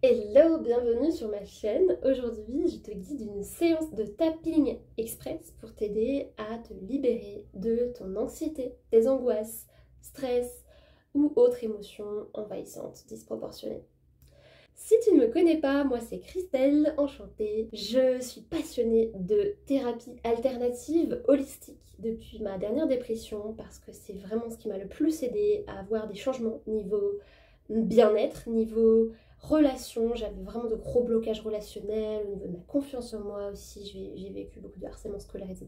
Hello, bienvenue sur ma chaîne. Aujourd'hui, je te guide une séance de tapping express pour t'aider à te libérer de ton anxiété, tes angoisses, stress ou autres émotions envahissantes, disproportionnées. Si tu ne me connais pas, moi c'est Christelle, enchantée. Je suis passionnée de thérapie alternative holistique depuis ma dernière dépression parce que c'est vraiment ce qui m'a le plus aidé à avoir des changements niveau bien-être, niveau relation. J'avais vraiment de gros blocages relationnels, au niveau de ma confiance en moi aussi, j'ai vécu beaucoup de harcèlement scolaire, etc.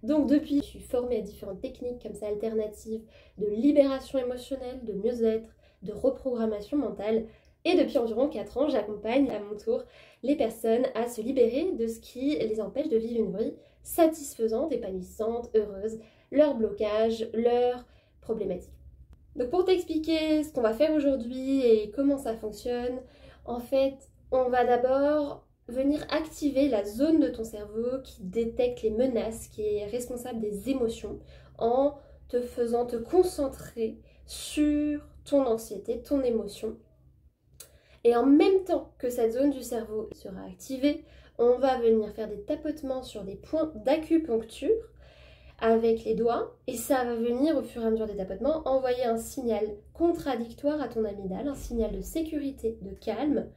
Donc depuis, je suis formée à différentes techniques comme ça alternatives de libération émotionnelle, de mieux-être, de reprogrammation mentale. Et depuis environ 4 ans, j'accompagne à mon tour les personnes à se libérer de ce qui les empêche de vivre une vie satisfaisante, épanouissante, heureuse, leurs blocages, leurs problématiques. Donc pour t'expliquer ce qu'on va faire aujourd'hui et comment ça fonctionne, en fait, on va d'abord venir activer la zone de ton cerveau qui détecte les menaces, qui est responsable des émotions, en te faisant te concentrer sur ton anxiété, ton émotion. Et en même temps que cette zone du cerveau sera activée, on va venir faire des tapotements sur des points d'acupuncture avec les doigts, et ça va venir au fur et à mesure des tapotements envoyer un signal contradictoire à ton amygdale, un signal de sécurité, de calme,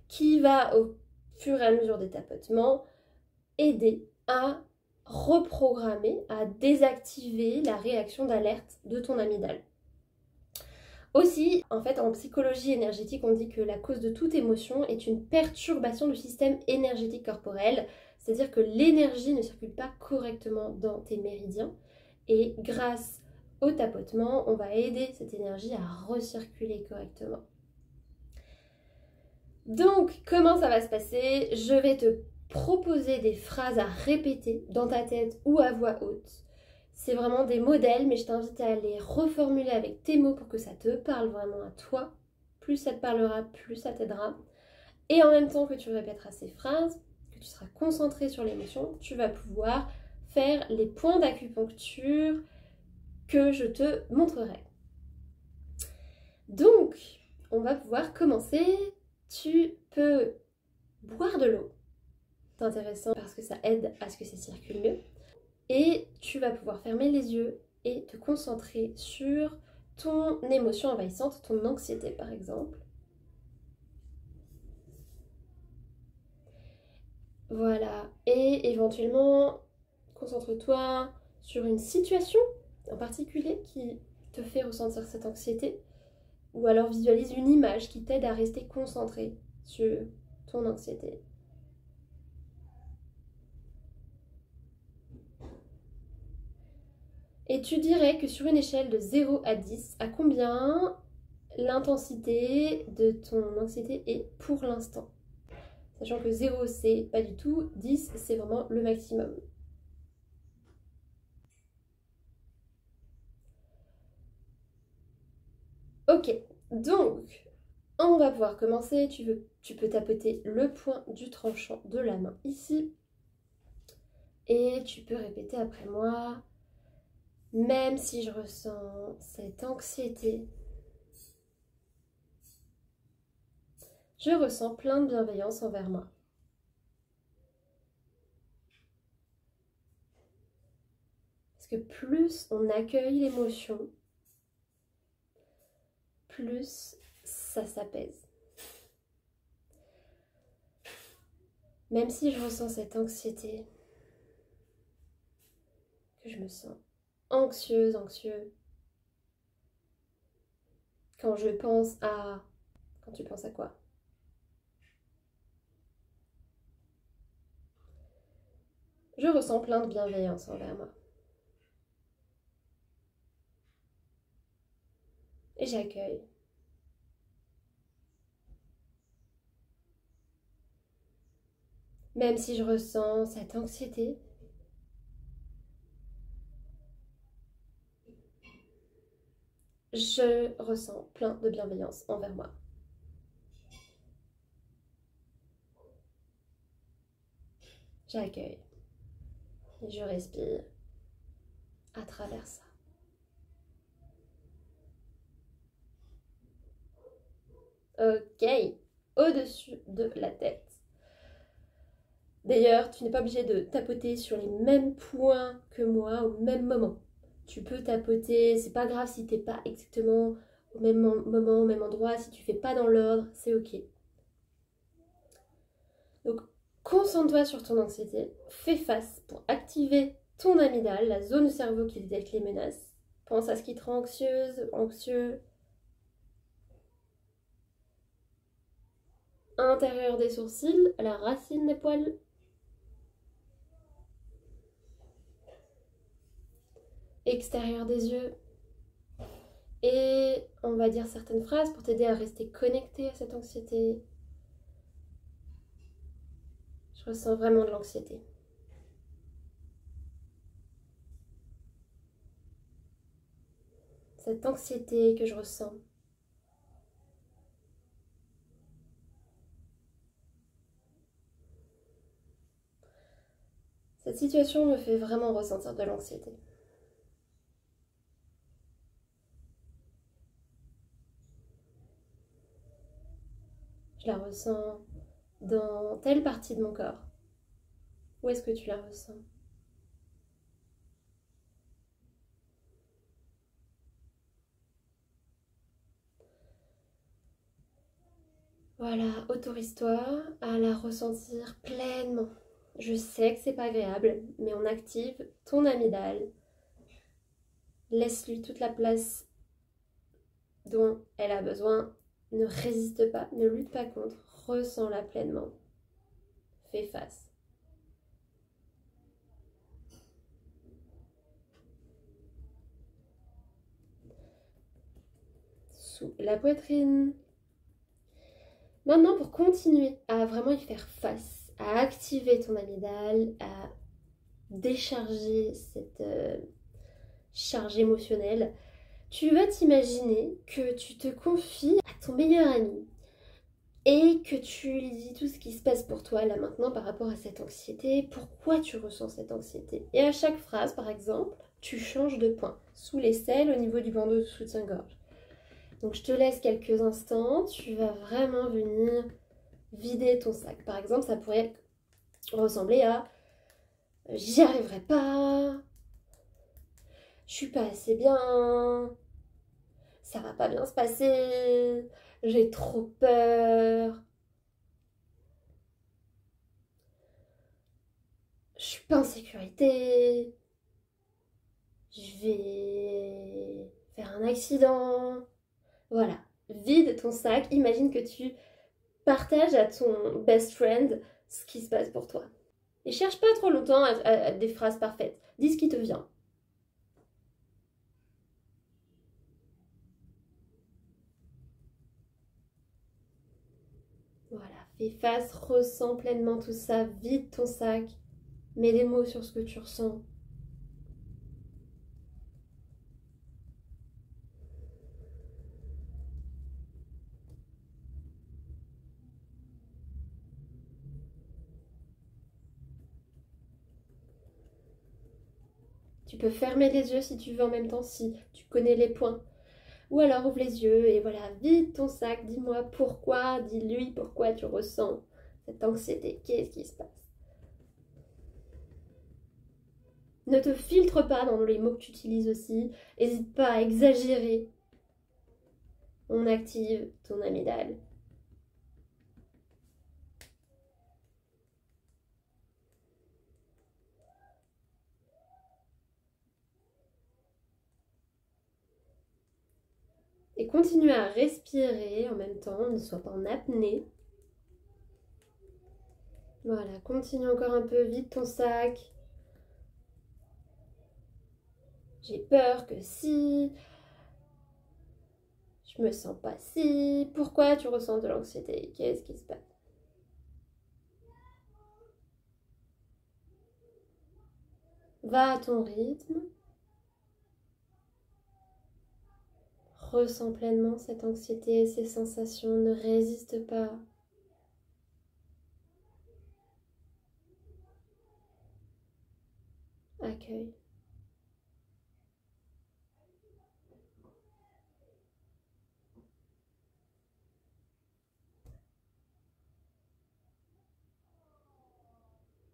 qui va au fur et à mesure des tapotements aider à reprogrammer, à désactiver la réaction d'alerte de ton amygdale. Aussi, en fait, en psychologie énergétique, on dit que la cause de toute émotion est une perturbation du système énergétique corporel, c'est-à-dire que l'énergie ne circule pas correctement dans tes méridiens, et grâce au tapotement, on va aider cette énergie à recirculer correctement. Donc, comment ça va se passer? Je vais te proposer des phrases à répéter dans ta tête ou à voix haute. C'est vraiment des modèles, mais je t'invite à les reformuler avec tes mots pour que ça te parle vraiment à toi. Plus ça te parlera, plus ça t'aidera. Et en même temps que tu répéteras ces phrases, que tu seras concentré sur l'émotion, tu vas pouvoir faire les points d'acupuncture que je te montrerai. Donc, on va pouvoir commencer. Tu peux boire de l'eau. C'est intéressant parce que ça aide à ce que ça circule mieux. Et tu vas pouvoir fermer les yeux et te concentrer sur ton émotion envahissante, ton anxiété par exemple. Voilà. Et éventuellement, concentre-toi sur une situation en particulier qui te fait ressentir cette anxiété. Ou alors visualise une image qui t'aide à rester concentré sur ton anxiété. Et tu dirais que sur une échelle de 0 à 10, à combien l'intensité de ton anxiété est pour l'instant? Sachant que 0 c'est pas du tout, 10 c'est vraiment le maximum. Ok, donc on va pouvoir commencer. Tu peux tapoter le point du tranchant de la main ici. Et tu peux répéter après moi. Même si je ressens cette anxiété, je ressens plein de bienveillance envers moi. Parce que plus on accueille l'émotion, plus ça s'apaise. Même si je ressens cette anxiété, que je me sens anxieuse, anxieux, quand je pense à... Quand tu penses à quoi? Je ressens plein de bienveillance envers moi. Et j'accueille. Même si je ressens cette anxiété, je ressens plein de bienveillance envers moi. J'accueille. Et je respire à travers ça. Ok. au-dessus de la tête. D'ailleurs, tu n'es pas obligé de tapoter sur les mêmes points que moi au même moment. Tu peux tapoter, c'est pas grave si t'es pas exactement au même moment, au même endroit, si tu fais pas dans l'ordre, c'est ok. Donc, concentre-toi sur ton anxiété, fais face pour activer ton amygdale, la zone du cerveau qui détecte les menaces. Pense à ce qui te rend anxieuse, anxieux. Intérieur des sourcils, la racine des poils. Extérieur des yeux. Et on va dire certaines phrases pour t'aider à rester connecté à cette anxiété. Je ressens vraiment de l'anxiété. Cette anxiété que je ressens. Cette situation me fait vraiment ressentir de l'anxiété. Je la ressens dans telle partie de mon corps. Où est-ce que tu la ressens? Voilà, autorise-toi à la ressentir pleinement. Je sais que c'est pas agréable, mais on active ton amygdale. Laisse-lui toute la place dont elle a besoin. Ne résiste pas, ne lutte pas contre. Ressens-la pleinement. Fais face. Sous la poitrine. Maintenant, pour continuer à vraiment y faire face, à activer ton amygdale, à décharger cette charge émotionnelle, tu vas t'imaginer que tu te confies à ton meilleur ami et que tu lui dis tout ce qui se passe pour toi là maintenant par rapport à cette anxiété, pourquoi tu ressens cette anxiété. Et à chaque phrase, par exemple, tu changes de point, sous l'aisselle, au niveau du bandeau de soutien-gorge. Donc je te laisse quelques instants, tu vas vraiment venir vider ton sac. Par exemple, ça pourrait ressembler à j'y arriverai pas, je suis pas assez bien, ça va pas bien se passer, j'ai trop peur, je suis pas en sécurité, je vais faire un accident. Voilà, vide ton sac, imagine que tu partages à ton best friend ce qui se passe pour toi. Et cherche pas trop longtemps à des phrases parfaites, dis ce qui te vient. Voilà, fais face, ressens pleinement tout ça, vide ton sac, mets des mots sur ce que tu ressens. Tu peux fermer les yeux si tu veux en même temps, si tu connais les points. Ou alors ouvre les yeux et voilà, vide ton sac, dis-moi pourquoi, dis-lui pourquoi tu ressens cette anxiété, qu'est-ce qui se passe. Ne te filtre pas dans les mots que tu utilises aussi, n'hésite pas à exagérer. On active ton amygdale. Et continue à respirer en même temps, ne sois pas en apnée. Voilà, continue encore un peu, vide ton sac. J'ai peur que si, je me sens pas si. Pourquoi tu ressens de l'anxiété? Qu'est-ce qui se passe? Va à ton rythme. Ressens pleinement cette anxiété, ces sensations. Ne résiste pas. Accueille.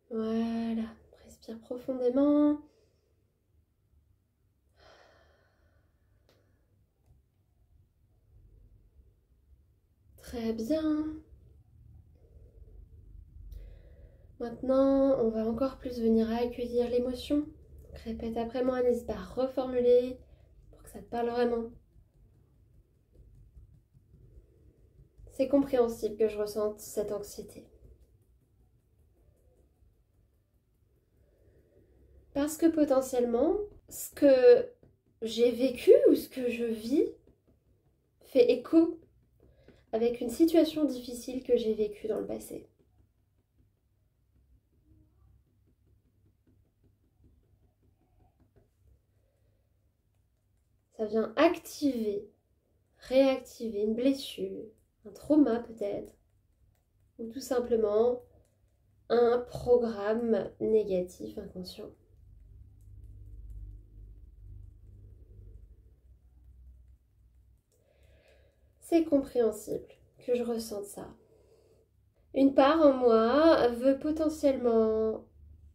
Voilà, respire profondément. Très bien. Maintenant, on va encore plus venir accueillir l'émotion. Donc, répète après moi, n'hésite pas à reformuler pour que ça te parle vraiment. C'est compréhensible que je ressente cette anxiété. Parce que potentiellement, ce que j'ai vécu ou ce que je vis fait écho avec une situation difficile que j'ai vécue dans le passé. Ça vient activer, réactiver une blessure, un trauma peut-être, ou tout simplement un programme négatif inconscient. C'est compréhensible que je ressente ça. Une part en moi veut potentiellement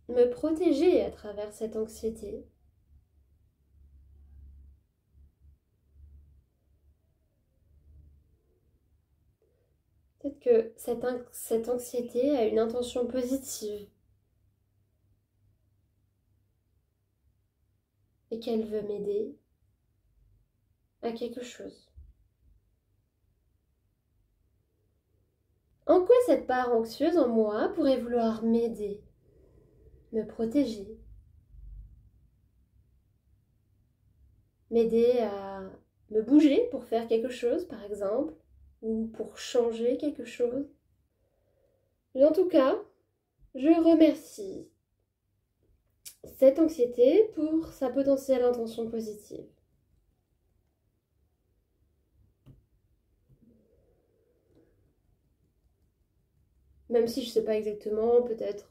me protéger à travers cette anxiété. Peut-être que cette anxiété a une intention positive et qu'elle veut m'aider à quelque chose. En quoi cette part anxieuse en moi pourrait vouloir m'aider, me protéger, m'aider à me bouger pour faire quelque chose par exemple, ou pour changer quelque chose? Mais en tout cas, je remercie cette anxiété pour sa potentielle intention positive. Même si je ne sais pas exactement peut-être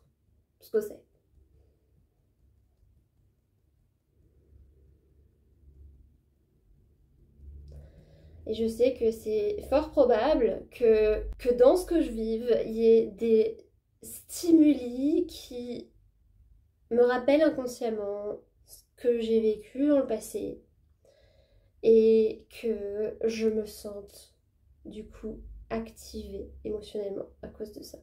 ce que c'est. Et je sais que c'est fort probable que dans ce que je vive, il y ait des stimuli qui me rappellent inconsciemment ce que j'ai vécu dans le passé et que je me sente du coup activée émotionnellement à cause de ça.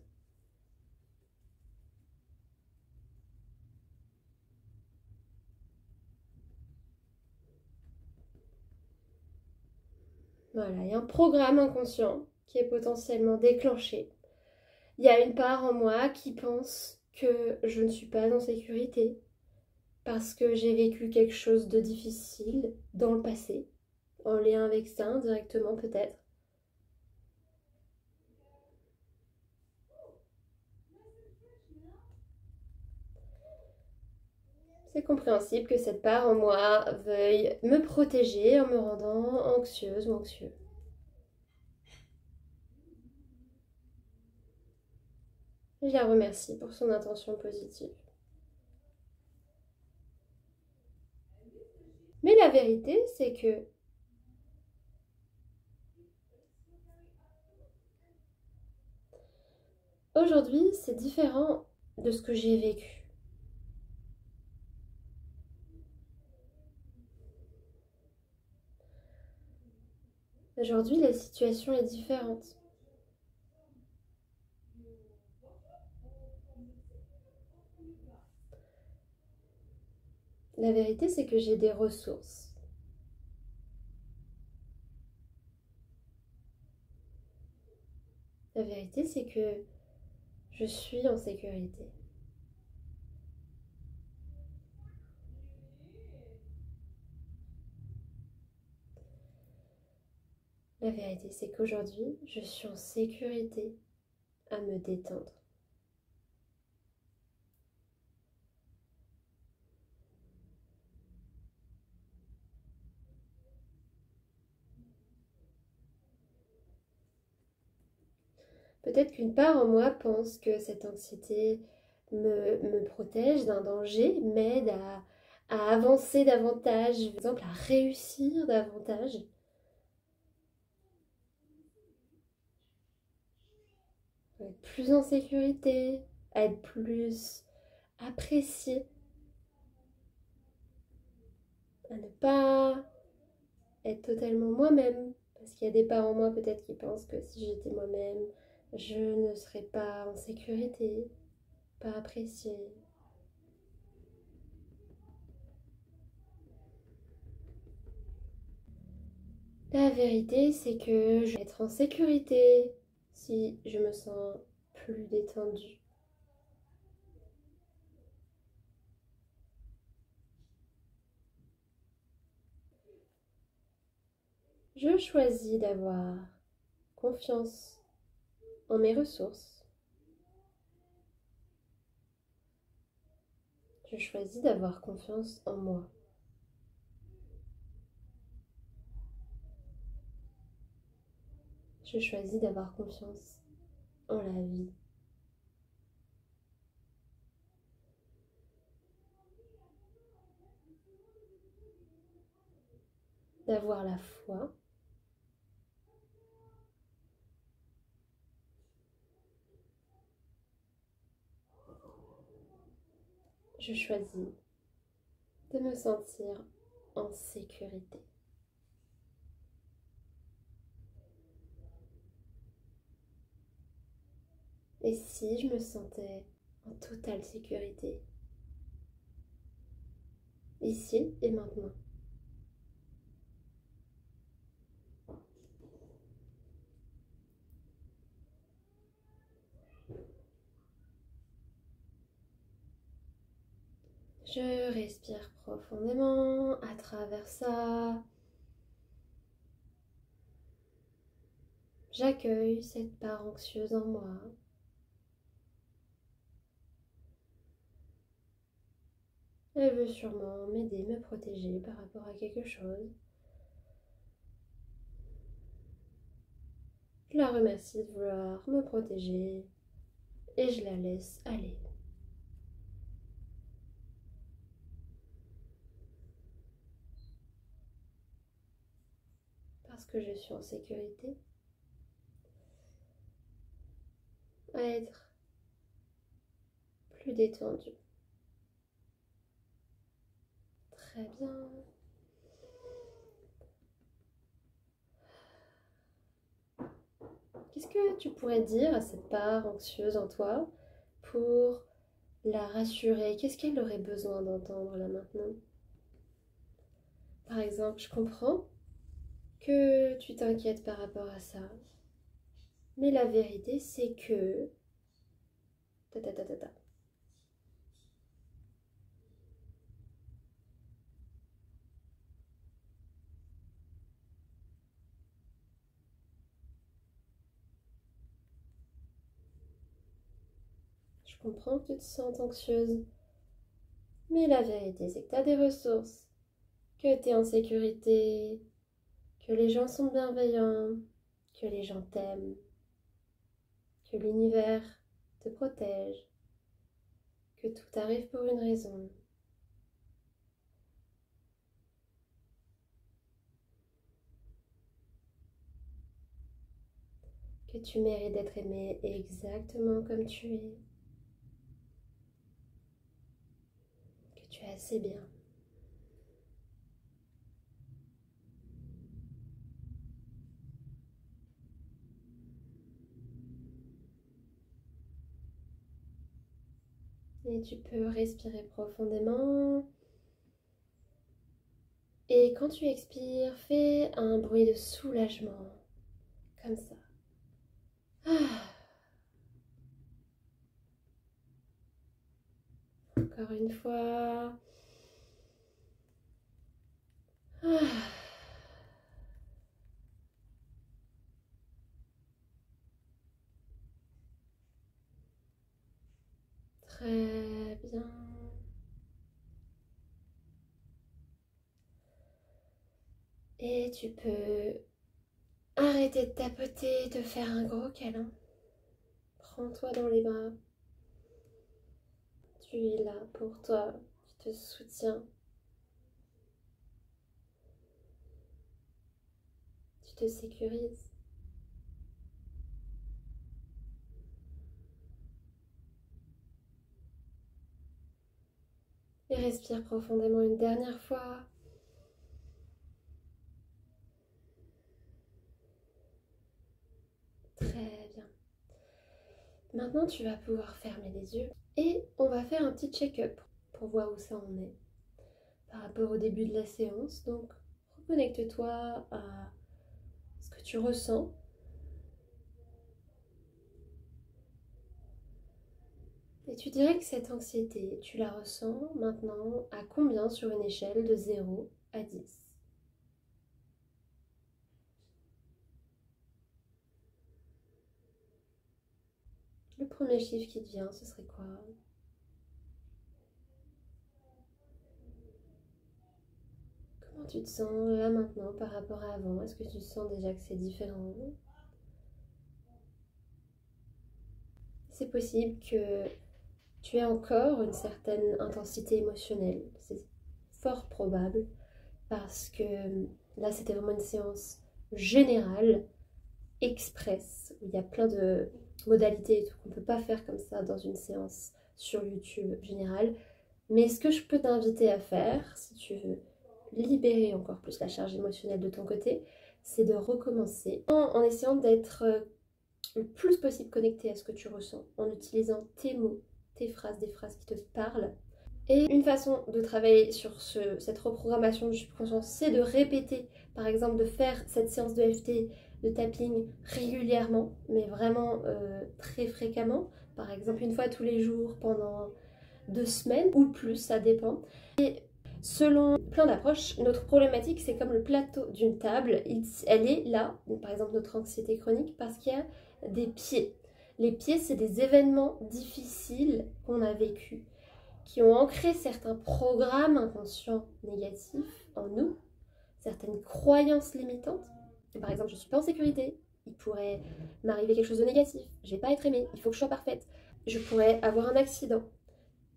Voilà, il y a un programme inconscient qui est potentiellement déclenché. Il y a une part en moi qui pense que je ne suis pas en sécurité parce que j'ai vécu quelque chose de difficile dans le passé, en lien avec ça indirectement peut-être. C'est compréhensible que cette part en moi veuille me protéger en me rendant anxieuse ou anxieux. Je la remercie pour son intention positive. Mais la vérité, c'est que aujourd'hui, c'est différent de ce que j'ai vécu. Aujourd'hui, la situation est différente. La vérité, c'est que j'ai des ressources. La vérité, c'est que je suis en sécurité. La vérité, c'est qu'aujourd'hui, je suis en sécurité à me détendre. Peut-être qu'une part en moi pense que cette anxiété me protège d'un danger, m'aide à avancer davantage, par exemple à réussir davantage. À être plus en sécurité, à être plus apprécier, à ne pas être totalement moi-même. Parce qu'il y a des parts en moi peut-être qui pensent que si j'étais moi-même, je ne serais pas en sécurité, pas appréciée. La vérité, c'est que je vais être en sécurité si je me sens plus détendue. Je choisis d'avoir confiance en mes ressources. Je choisis d'avoir confiance en moi. Je choisis d'avoir confiance en la vie. D'avoir la foi. Je choisis de me sentir en sécurité. Et si je me sentais en totale sécurité, ici et maintenant? Je respire profondément à travers ça. J'accueille cette part anxieuse en moi. Elle veut sûrement m'aider, me protéger par rapport à quelque chose. Je la remercie de vouloir me protéger et je la laisse aller. Parce que je suis en sécurité, à être plus détendue. Très bien. Qu'est-ce que tu pourrais dire à cette part anxieuse en toi pour la rassurer? Qu'est-ce qu'elle aurait besoin d'entendre là maintenant? Par exemple, je comprends que tu t'inquiètes par rapport à ça, mais la vérité c'est que... Ta ta ta ta ta. Je comprends que tu te sens anxieuse, mais la vérité c'est que tu as des ressources, que tu es en sécurité, que les gens sont bienveillants, que les gens t'aiment, que l'univers te protège, que tout arrive pour une raison. Que tu mérites d'être aimé exactement comme tu es, que tu es assez bien. Et tu peux respirer profondément. Et quand tu expires, fais un bruit de soulagement, comme ça. Ah. Encore une fois. Ah. Très bien. Et tu peux arrêter de tapoter, te faire un gros câlin. Prends-toi dans les bras. Tu es là pour toi. Tu te soutiens. Tu te sécurises. Et respire profondément une dernière fois. Très bien. Maintenant, tu vas pouvoir fermer les yeux et on va faire un petit check-up pour voir où ça en est par rapport au début de la séance. Donc, reconnecte-toi à ce que tu ressens. Et tu dirais que cette anxiété, tu la ressens maintenant à combien sur une échelle de 0 à 10? Le premier chiffre qui te vient, ce serait quoi? Comment tu te sens là maintenant par rapport à avant? Est-ce que tu sens déjà que c'est différent? C'est possible que tu aies encore une certaine intensité émotionnelle. C'est fort probable parce que là, c'était vraiment une séance générale, express, où il y a plein de modalités et tout qu'on ne peut pas faire comme ça dans une séance sur YouTube générale. Mais ce que je peux t'inviter à faire, si tu veux libérer encore plus la charge émotionnelle de ton côté, c'est de recommencer en essayant d'être le plus possible connecté à ce que tu ressens, en utilisant tes mots, tes phrases, des phrases qui te parlent. Et une façon de travailler sur cette reprogrammation du subconscient, c'est de répéter, par exemple de faire cette séance de FT, de tapping régulièrement, mais vraiment très fréquemment. Par exemple une fois tous les jours pendant 2 semaines ou plus, ça dépend. Et selon plein d'approches, notre problématique c'est comme le plateau d'une table, elle est là, par exemple notre anxiété chronique, parce qu'il y a des pieds. Les pieds c'est des événements difficiles qu'on a vécus, qui ont ancré certains programmes inconscients négatifs en nous, certaines croyances limitantes. Et par exemple, je ne suis pas en sécurité, il pourrait m'arriver quelque chose de négatif, je ne vais pas être aimée, il faut que je sois parfaite, je pourrais avoir un accident.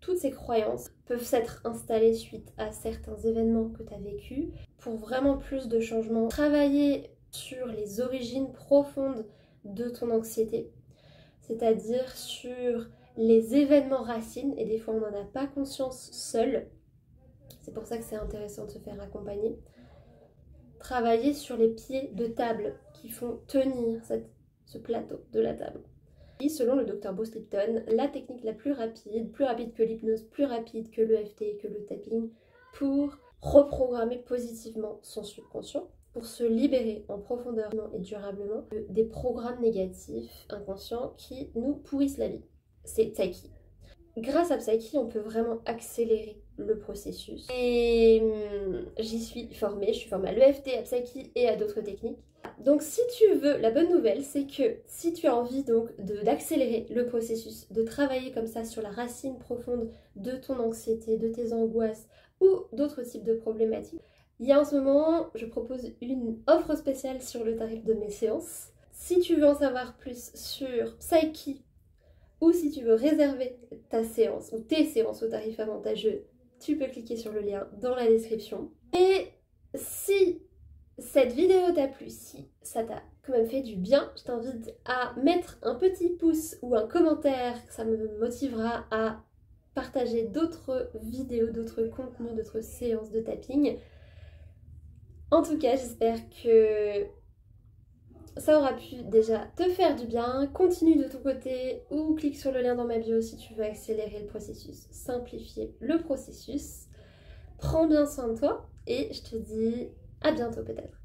Toutes ces croyances peuvent s'être installées suite à certains événements que tu as vécus. Pour vraiment plus de changements, travailler sur les origines profondes de ton anxiété, c'est-à-dire sur les événements racines, et des fois on n'en a pas conscience seul. C'est pour ça que c'est intéressant de se faire accompagner. Travailler sur les pieds de table qui font tenir ce plateau de la table. Et selon le docteur Bruce Lipton, la technique la plus rapide que l'hypnose, plus rapide que l'EFT, que le tapping, pour reprogrammer positivement son subconscient, pour se libérer en profondeur et durablement des programmes négatifs inconscients qui nous pourrissent la vie. C'est Psyche. Grâce à Psyche, on peut vraiment accélérer le processus. Et j'y suis formée, je suis formée à l'EFT, à Psyche et à d'autres techniques. Donc si tu veux, la bonne nouvelle, c'est que si tu as envie donc d'accélérer le processus, de travailler comme ça sur la racine profonde de ton anxiété, de tes angoisses ou d'autres types de problématiques, il y a en ce moment, je propose une offre spéciale sur le tarif de mes séances. Si tu veux en savoir plus sur Psyche, ou si tu veux réserver ta séance ou tes séances au tarif avantageux, tu peux cliquer sur le lien dans la description. Et si cette vidéo t'a plu, si ça t'a quand même fait du bien, je t'invite à mettre un petit pouce ou un commentaire, ça me motivera à partager d'autres vidéos, d'autres contenus, d'autres séances de tapping. En tout cas, j'espère que ça aura pu déjà te faire du bien. Continue de ton côté ou clique sur le lien dans ma bio si tu veux accélérer le processus, simplifier le processus. Prends bien soin de toi et je te dis à bientôt peut-être.